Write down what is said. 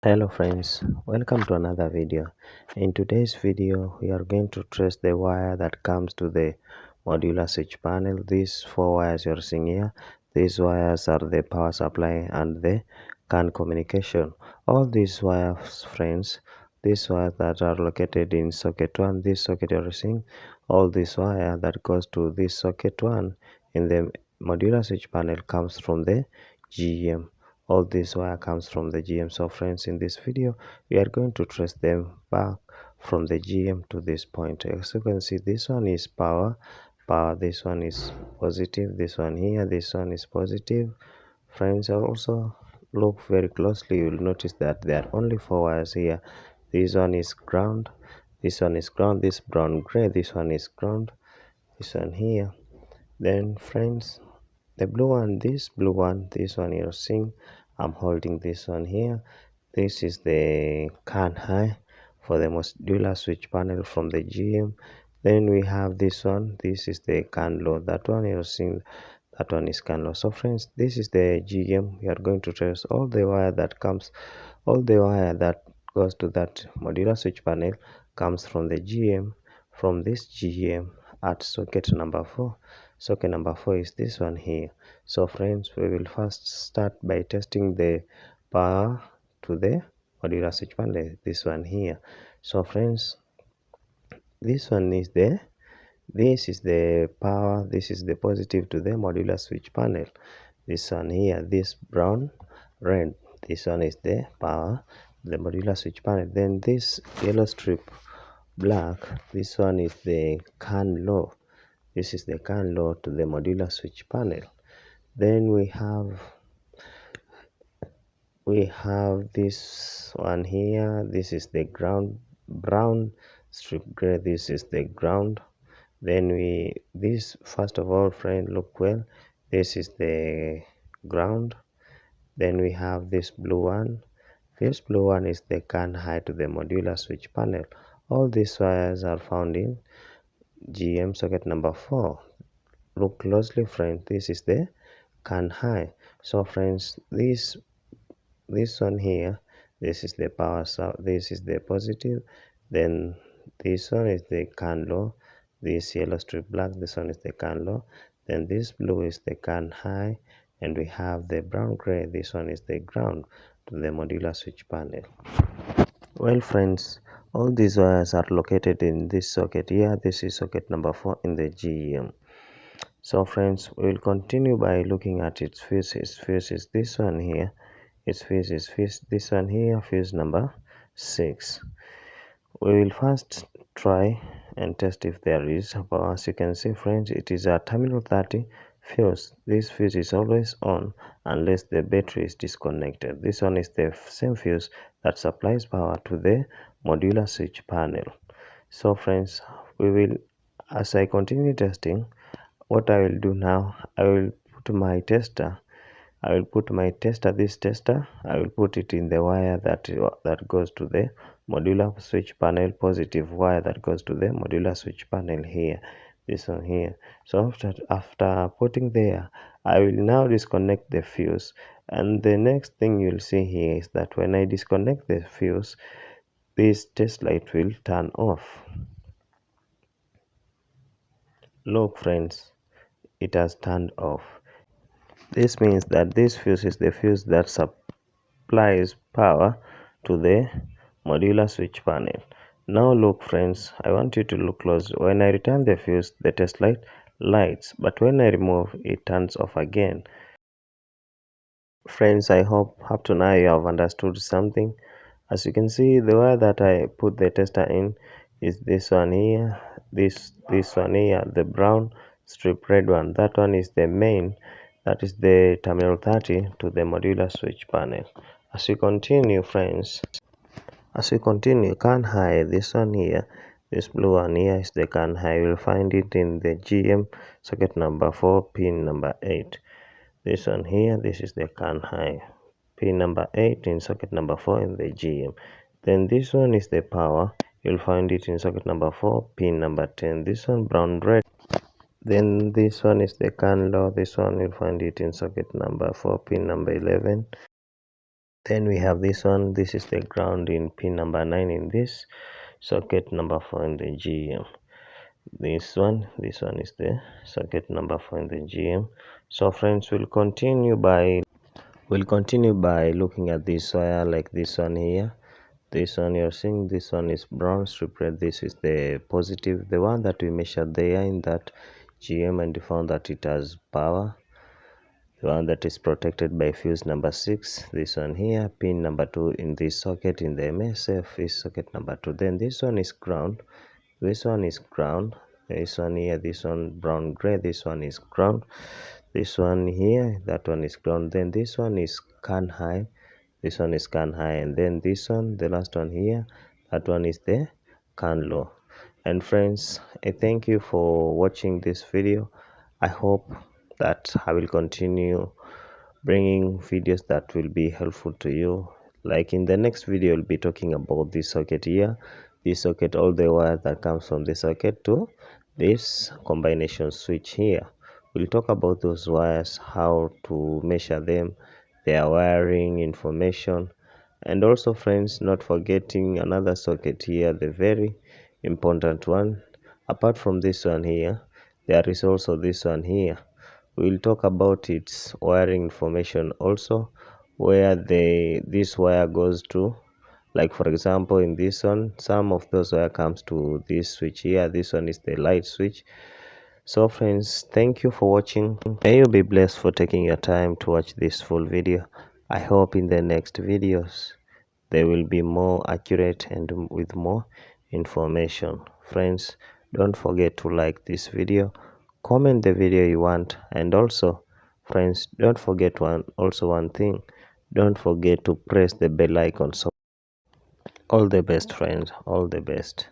Hello friends, welcome to another video. In today's video we are going to trace the wire that comes to the modular switch panel. These four wires you're seeing here, these wires are the power supply and the CAN communication. All these wires, friends, these wires that are located in socket 1, this socket you're seeing, all this wire that goes to this socket 1 in the modular switch panel comes from the GM. All this wire comes from the GM. So friends, in this video we are going to trace them back from the GM to this point. As you can see, this one is power, this one is positive, this one here, this one is positive. Friends, also look very closely, you will notice that there are only four wires here. This one is ground, this one is ground, this brown gray, this one is ground, this one here. Then friends, the blue one, this blue one, this one you're seeing, I'm holding this one here. This is the CAN high for the modular switch panel from the GM. Then we have this one, this is the CAN low, that one you're seeing, that one is CAN low. So friends, this is the GM. We are going to trace all the wire that comes, all the wire that goes to that modular switch panel comes from the GM, from this GM at socket number 4. Socket number 4 is this one here. So friends, we will first start by testing the power to the modular switch panel, this one here. So friends, this one is the, this is the power, this is the positive to the modular switch panel. This one here, this brown red, this one is the power, the modular switch panel. Then this yellow strip black, this one is the CAN low. This is the CAN low to the modular switch panel. Then we have this one here, this is the ground, brown strip gray, this is the ground. Then this, first of all friend, look well, this is the ground. Then we have this blue one, this blue one is the CAN high to the modular switch panel. All these wires are found in GM socket number 4. Look closely friends, this is the CAN high. So friends, this one here, this is the power, so this is the positive. Then this one is the CAN low, this yellow strip black, this one is the CAN low. Then this blue is the CAN high, and we have the brown gray, this one is the ground to the modular switch panel. Well friends, all these wires are located in this socket here. This is socket number 4 in the GM. So friends, we will continue by looking at its fuses. Fuse is this one here, its fuse is this one here, fuse number 6. We will first try and test if there is power. As you can see friends, it is a terminal 30 fuse. This fuse is always on unless the battery is disconnected. This one is the same fuse that supplies power to the modular switch panel. So friends, we will, as I continue testing, what I will do now, I will put my tester, this tester, I will put it in the wire that goes to the modular switch panel, positive wire that goes to the modular switch panel here, this one here. So after putting there, I will now disconnect the fuse, and the next thing you'll see here is that when I disconnect the fuse, this test light will turn off. Look friends, it has turned off. This means that this fuse is the fuse that supplies power to the modular switch panel. Now look friends, I want you to look close. When I return the fuse, the test light lights, but when I remove, it turns off again. Friends, I hope up to now you have understood something. As you can see, the wire that I put the tester in is this one here, this one here, the brown strip red one. That one is the main, that is the terminal 30 to the modular switch panel. As we continue friends, as we continue, CAN high, this one here, this blue one here is the CAN high. You will find it in the GM socket number 4, pin number 8. This one here, this is the CAN high, pin number 8 in socket number 4 in the GM. Then this one is the power. You'll find it in socket number 4, pin number 10. This one brown red. Then this one is the CAN low. This one you'll find it in socket number 4, pin number 11. Then we have this one. This is the ground in pin number 9 in this socket number 4 in the GM. This one is the socket number 4 in the GM. So friends, we'll continue by looking at this wire, like this one here. This one you're seeing, this one is brown strip red. This is the positive, the one that we measured there in that GM, and we found that it has power. The one that is protected by fuse number 6, this one here, pin number 2 in this socket in the MSF is socket number 2. Then this one is ground, this one is ground, this one here, this one brown gray, this one is ground, this one here, that one is ground. Then this one is can high, this one is can high, and then this one, the last one here, that one is the can low. And friends, I thank you for watching this video. I hope that I will continue bringing videos that will be helpful to you. Like in the next video, we'll be talking about this socket here, this socket, all the wires that comes from the socket to this combination switch here. We'll talk about those wires, how to measure them, their wiring information, and also friends, not forgetting another socket here, the very important one. Apart from this one here, there is also this one here. We'll talk about its wiring information also, where this wire goes to. Like for example, in this one, some of those wire comes to this switch here. This one is the light switch. So friends, thank you for watching. May you be blessed for taking your time to watch this full video. I hope in the next videos they will be more accurate and with more information. Friends, don't forget to like this video, comment the video you want, and also friends, don't forget one thing, don't forget to press the bell icon. So all the best friends, all the best.